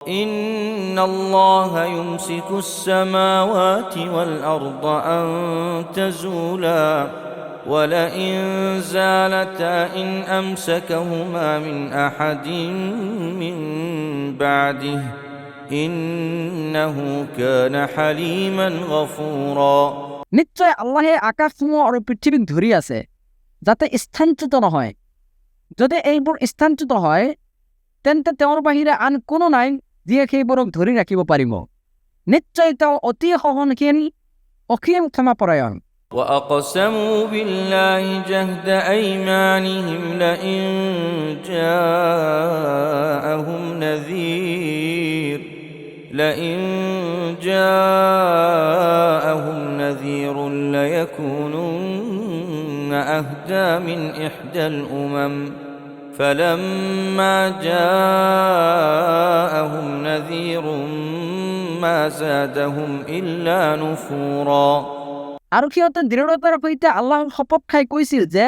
إن الله يمسك السماوات والأرض أن تزولا ولئن زالتا إن أمسكهما من أحد من بعده إنه كان حليما غفورا নিশ্চয় আল্লাহে আকাশসমূহ আৰু পৃথিৱীক ধৰি আছে যাতে স্থানচ্যুত নহয়। যদি এইবোৰ স্থানচ্যুত হয় তেন্তে তেওঁৰ বাহিৰে আন কোনো নাই যিয়ে সেইবোৰক ধৰি ৰাখিব পাৰিব। নিশ্চয় তেওঁ অতি সহনশীল, অসীম ক্ষমাপৰায়ণ। وأقسموا بالله جهد أيمانهم لئن جاءهم نذير ليكونن أهدى من إحدى الأمم فلما جاءهم نذير ما زادهم إلا نفورا আৰু সিহঁতে দৃঢ়তাৰ সৈতে আল্লাহৰ শপত খাই কৈছিল যে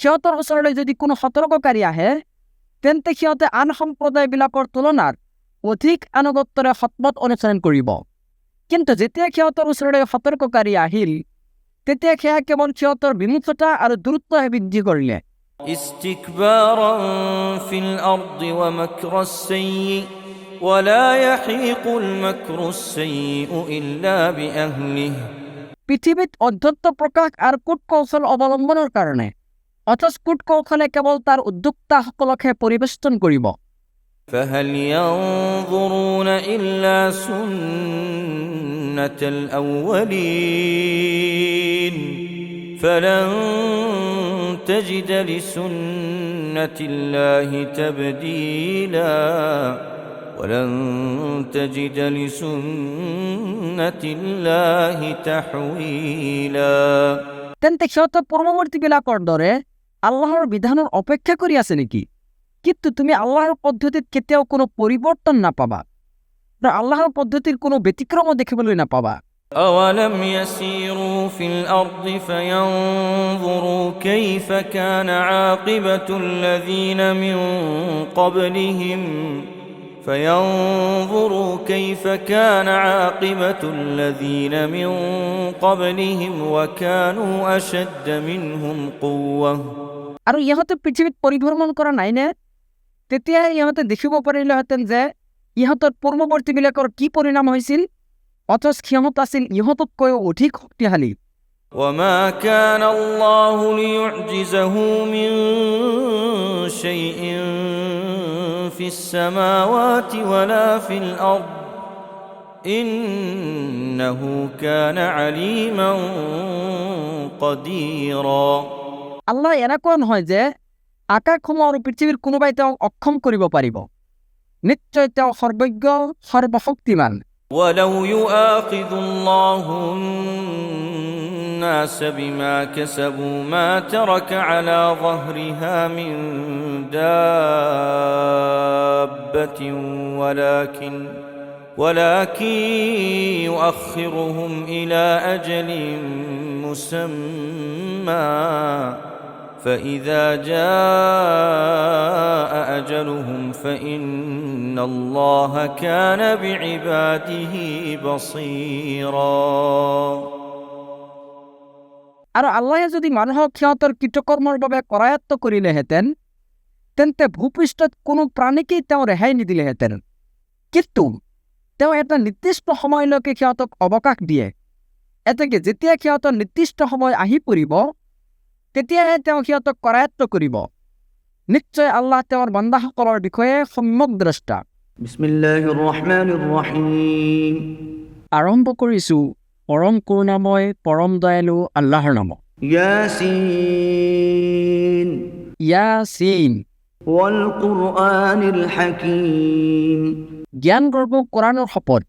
সিহঁতৰ ওচৰলৈ যদি কোনো সতৰ্ককাৰী আহে তেন্তে সিহঁতে আন সম্প্ৰদায়বিলাকৰ তুলনাত অধিক আনুগত্যৰে সৎপথ অনুসৰণ কৰিব। কিন্তু যেতিয়া সিহঁতৰ ওচৰলৈ সতৰ্ককাৰী আহিল তেতিয়া সেয়া কেৱল সিহঁতৰ বিমুখতা আৰু দূৰত্বহে বৃদ্ধি কৰিলে। استكبارا في الأرض ومكر السيء ولا يحيق المكر السيء إلا بأهله পৃথিৱীত অধ্যত্ব প্ৰকাশ আৰু কূটকৌশল অৱলম্বনৰ কাৰণে, অথচ কূটকৌশলে কেৱল তাৰ উদ্যোক্তাসকলকহে পৰিবেষ্টন কৰিব। فهل ينظرون إلا سنة الأولين فلن تجد لسنة الله تبديلا ولن تجد لسنة الله تحويلا তেন্তে সিহঁতে পূৰ্বৱৰ্তীবিলাকৰ দৰে আল্লাহৰ বিধানৰ অপেক্ষা কৰি আছে নেকি? কিন্তু তুমি আল্লাহৰ পদ্ধতিত কেতিয়াও কোনো পৰিৱৰ্তন নাপাবা, আল্লাহৰ পদ্ধতিৰ কোনো ব্যতিক্ৰমো দেখিবলৈ নাপাবা। أولم يسيروا في الأرض فينظروا كيف كان عاقبة الذين من قبلهم فينظروا كيف كان عاقبة الذين من قبلهم وكانوا أشد منهم قوة আৰু ইহঁতে পৃথিৱীত পৰিভ্ৰমণ কৰা নাই নে? তেতিয়া ইহঁতে দেখিব পাৰিলেহেঁতেন যে ইহঁতৰ পূৰ্বৱৰ্তীবিলাকৰ কি পৰিণাম হৈছিল, অথচ সিহঁত আছিল ইহঁততকৈ অধিক শক্তিশালী। وما كان الله ليعجزه من شيء في السماوات ولا في الأرض إنه كان عليما قديرا আল্লাহ এনেকুৱা নহয় যে আকাশসমূহ আৰু পৃথিৱীৰ কোনোবাই তেওঁক অক্ষম কৰিব পাৰিব। নিশ্চয় তেওঁ সৰ্বজ্ঞ, সৰ্বশক্তিমান। ولو يؤاخذ الله الناس بما كسبوا ما ترك على ظهرها من دابة ولكن يؤخرهم إلى أجل مسمى فإذا جاء أجلهم فإن الله كان بعباده بصيرا আৰু আল্লাহে যদি মানুহক সিহঁতৰ কৃতকৰ্মৰ বাবে কৰায়ত্ব কৰিলেহেঁতেন তেন্তে ভূপৃষ্ঠত কোনো প্ৰাণীকেই তেওঁ ৰেহাই নিদিলেহেঁতেন। কিন্তু তেওঁ এটা নিৰ্দিষ্ট সময়লৈকে সিহঁতক অৱকাশ দিয়ে। এতেকে যেতিয়া সিহঁতৰ নিৰ্দিষ্ট সময় আহি পৰিব তেতিয়াহে তেওঁ সিহঁতক কৰায়ত্ব কৰিব। নিশ্চয় আল্লাহ তেওঁৰ বান্দাসকলৰ বিষয়ে সম্যক দ্ৰষ্টা। বিসমিল্লাহিৰ ৰহমানিৰ ৰহিম। আৰম্ভ কৰিছোঁ পৰম কৰুণাময়, পৰম দয়ালু আল্লাহৰ নামত। ইয়াসিন ইয়াসিন ওয়াল কুৰআনিল হাকীম। জ্ঞানগৰ্ভ কোৰাণৰ শপত।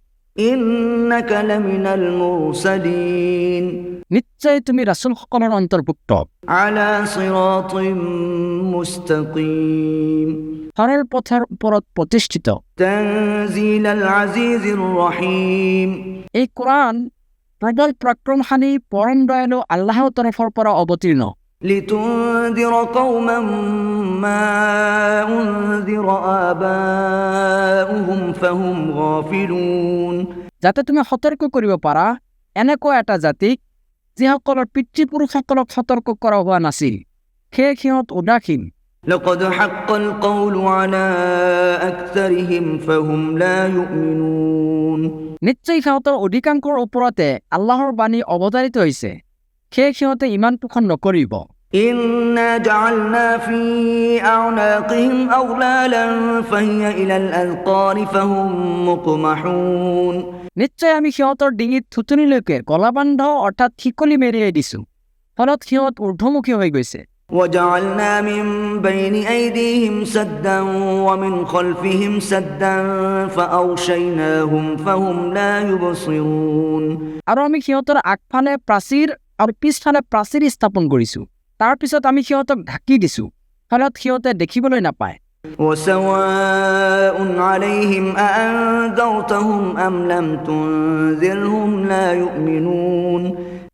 ইন্নাকা লামিনাল মুৰসালিন। নিশ্চয় তুমি ৰাসূলসকলৰ অন্তৰ্ভুক্ত। আলা সিৰাতিম মুস্তাকিম। সৰল পথৰ ওপৰত প্ৰতিষ্ঠিত। তানজিলাল আজিজিৰ ৰহিম। এই কোৰাণ প্ৰবল পৰাক্ৰমশালী, পৰম দয়ালু আল্লাহৰ তৰফৰ পৰা অৱতীৰ্ণ। لتنذر قوما ما أنذر آباؤهم فهم غافلون যাতে তুমি সতৰ্ক কৰিব পাৰা এনেকুৱা এটা জাতিক যিসকলৰ পিতৃপুৰুষসকলক সতৰ্ক কৰা হোৱা নাছিল সেয়ে সিহঁত উদাসীন لقد حق القول على أكثرهم فهم لا يؤمنون নিশ্চয় সিহঁতৰ অধিকাংশৰ ওপৰতে আল্লাহৰ বাণী অৱতাৰিত হৈছে সেয়ে সিহঁতে ইমান পোষণ নকৰিব إنا جعلنا في أعناقهم أغلالا فهي إلى الأذقان فهم مقمحون নিশ্চয় আমি সিহঁতৰ ডিঙিত থুতুনিলৈকে গলাবান্ধ অৰ্থাৎ শিকলি মেৰিয়াই দিছো ফলত সিহঁত ঊৰ্ধ্বমুখী হৈ গৈছে وجعلنا من بين أيديهم سدا ومن خلفهم سدا فأغشيناهم فهم لا يبصرون আৰু আমি সিহঁতৰ আগফালে প্ৰাচীৰ আৰু পিছফালে প্ৰাচীৰ স্থাপন কৰিছো তাৰ পিছত আমি সিহঁতক ঢাকি দিছো ফলত সিহঁতে দেখিবলৈ নাপায় وسواء عليهم أأنذرتهم أم لم تنذرهم لا يؤمنون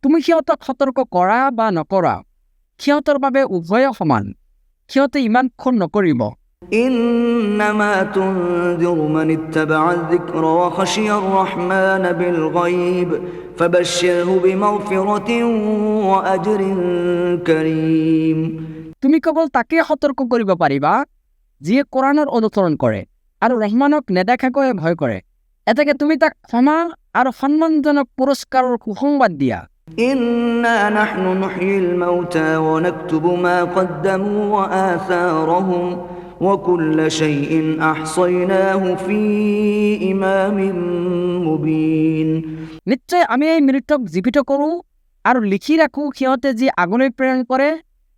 তুমি সিহঁতক সতৰ্ক কৰা বা নকৰা সিহঁতৰ বাবে উভয়ে সমান সিহঁতে ইমান ক্ষণ নকৰিব إنما تنذر من اتبع الذكر وخشي الرحمن بالغيب فبشره بمغفرة وأجر كريم তুমি কেৱল তাকে সতৰ্ক কৰিব পাৰিবা যিয়ে কোৰাণৰ অনুসৰণ কৰে আৰু ৰহমানক নেদেখাকৈ ভয় কৰে এতেকে তুমি তাক ক্ষমা আৰু সন্মানজনক পুৰস্কাৰৰ সুসংবাদ দিয়া إنا نحن نحيي الموتى ونكتب ما قدموا وآثارهم وكل شيء أحصيناه في إمام مبين নিশ্চয় আমি এই মৃতক জীৱিত কৰোঁ আৰু লিখি ৰাখোঁ সিহঁতে যি আগলৈ প্ৰেৰণ কৰে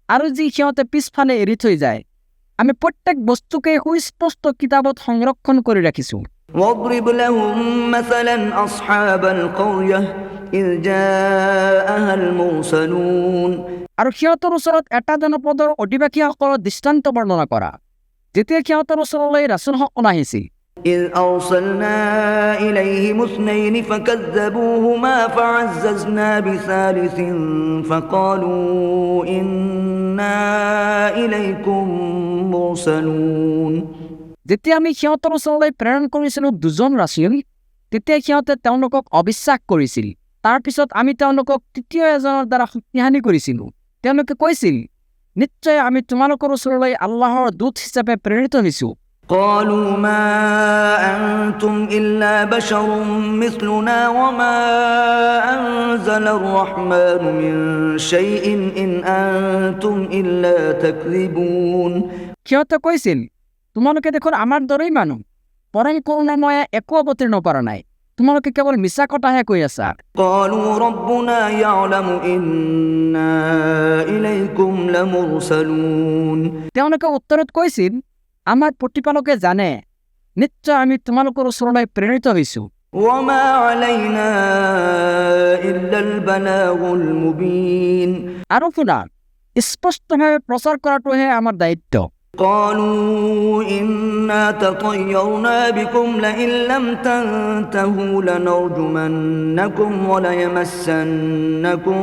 আৰু যি সিহঁতে পিছফালে এৰি থৈ যায় আমি প্ৰত্যেক বস্তুকে সুস্পষ্ট কিতাপত সংৰক্ষণ কৰি ৰাখিছোঁ واضرب لهم مثلا أصحاب القرية إذ جاءها المرسلون আৰু সিহঁতৰ ওচৰত এটা জনপদৰ অধিবাসীসকলৰ দৃষ্টান্ত বৰ্ণনা কৰা যেতিয়া সিহঁতৰ ওচৰলৈ ৰাচুলসকল আহিছিল إذ أرسلنا إليهم اثنين فكذبوهما فعززنا بثالث فقالوا إنا إليكم مرسلون যেতিয়া আমি সিহঁতৰ ওচৰলৈ প্ৰেৰণ কৰিছিলোঁ দুজন ৰাচুল তেতিয়া সিহঁতে তেওঁলোকক অবিশ্বাস কৰিছিল তাৰপিছত আমি তেওঁলোকক তৃতীয় এজনৰ দ্বাৰা শক্তিশালী কৰিছিলোঁ তেওঁলোকে কৈছিল নিশ্চয় আমি তোমালোকৰ ওচৰলৈ আল্লাহৰ দূত হিচাপে প্ৰেৰিত হৈছোঁ قالوا ما أنتم إلا بشر مثلنا وما أنزل الرحمن من شيء إن أنتم إلا تكذبون সিহঁতে কৈছিল তোমালোকে দেখোন আমাৰ দৰেই মানুহ পৰম কৰুণাময়ে একো অৱতীৰ্ণ কৰা নাই তোমালোকে কেৱল মিছা কথাহে কৈ আছা قالوا ربنا يعلم إنا إليكم لمرسلون তেওঁলোকে উত্তৰত কৈছিল আমাৰ প্ৰতিপালকে জানে নিশ্চয় আমি তোমালোকৰ ওচৰলৈ প্ৰেৰিত হৈছোঁ وما علينا إلا البلاغ المبين আৰু শুনা স্পষ্টভাৱে প্ৰচাৰ কৰাটোহে আমাৰ দায়িত্ব قالوا إنا تطيرنا بكم لئن لم تنتهوا لنرجمنكم وليمسنكم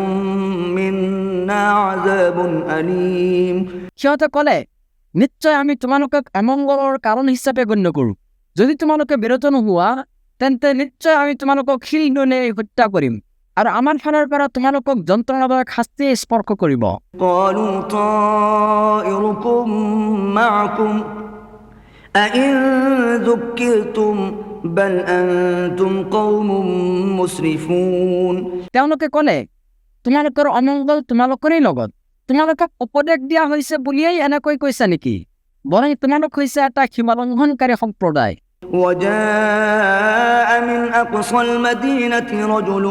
منا عذاب أليم সিহঁতে ক'লে নিশ্চয় আমি তোমালোকক অমংগলৰ কাৰণ হিচাপে গণ্য কৰোঁ যদি তোমালোকে বিৰত নোহোৱা তেন্তে নিশ্চয় আমি তোমালোকক শিলডলে হত্যা কৰিম আৰু আমাৰ ফালৰ পৰা তোমালোকক যন্ত্ৰণাদায়ক শাস্তিয়ে স্পৰ্শ কৰিব قالوا طائركم معكم أئن ذكرتم بل أنتم قوم مسرفون তেওঁলোকে ক'লে তোমালোকৰ অমংগল তোমালোকৰেই লগত তোমালোকক উপদেশ দিয়া হৈছে বুলিয়েই এনেকৈ কৈছা নেকি বৰং তোমালোক হৈছে এটা সীমালংঘনকাৰী সম্প্ৰদায় وجاء من أقصى المدينة رجل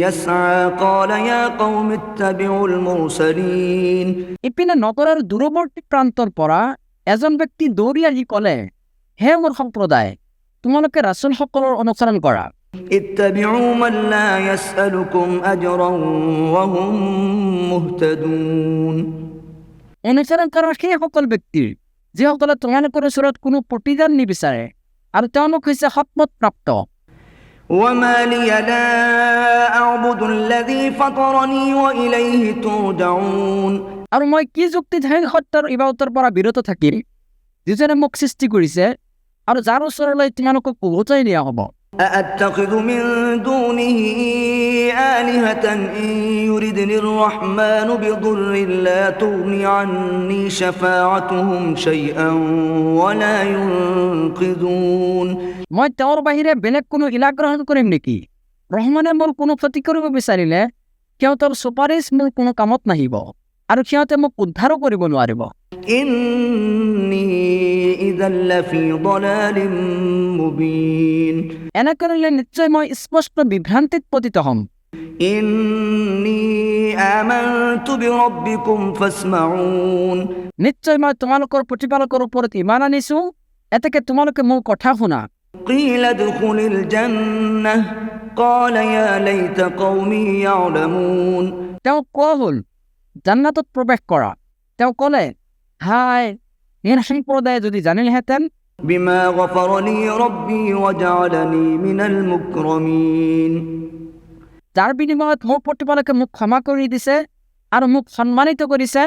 يسعى قال يا قوم اتبعوا المرسلين ইপিনে নগৰৰ দূৰৱৰ্তী প্ৰান্তৰ পৰা এজন ব্যক্তি দৌৰি আহি ক'লে হে মোৰ সম্প্ৰদায় তোমালোকে ৰাচুলসকলৰ অনুসৰণ কৰা اتبعوا من لا يسألكم أجرا وهم مهتدون অনুসৰণ কৰা সেইসকল ব্যক্তিৰ যিসকলে তোমালোকৰ ওচৰত কোনো প্ৰতিদান নিবিচাৰে আৰু তেওঁলোক হৈছে সৎপথ প্ৰাপ্ত وما لي لا أعبد الذي فطرني وإليه ترجعون আৰু মই কি যুক্তিধাৰী সত্যৰ ইবাদতৰ পৰা বিৰত থাকিম যিজনে মোক সৃষ্টি কৰিছে আৰু যাৰ ওচৰলৈ তোমালোকক উভতাই নিয়া হ'ব। أأتخذ من دونه آلهة إن يردني الرحمن بضر لا تغني عني شفاعتهم شيئا ولا ينقذون। মই তেওঁৰ বাহিৰে বেলেগ কোনো ইলাহ গ্ৰহণ কৰিম নেকি? ৰহমানে মোৰ কোনো ক্ষতি কৰিব বিচাৰিলে সিহঁতৰ চুপাৰিচ মোৰ কোনো কামত নাহিব আৰু সিহঁতে মোক উদ্ধাৰো কৰিব নোৱাৰিব। إني إذا لفي ضلال مبين। এনে কৰিলে নিশ্চয় মই স্পষ্ট বিভ্ৰান্তিত পতিত হ'ম। إني آمنت بربكم فاسمعون। নিশ্চয় মই তোমালোকৰ প্ৰতিপালকৰ ওপৰত ইমান আনিছো, এতেকে তোমালোকে মোৰ কথা শুনা। قيل ادخل الجنة قال يا ليت قومي يعلمون। তেওঁ কোৱা হ'ল জান্নাতত প্ৰৱেশ কৰা। তেওঁ ক'লে, হাই নিৰ সম্প্ৰদায়ে যদি জানিলহেঁতেন بما غفر لي ربي وجعلني من المكرمين। যাৰ বিনিময়ত মোৰ প্ৰতিপালকে মোক ক্ষমা কৰি দিছে আৰু মোক সন্মানিত কৰিছে।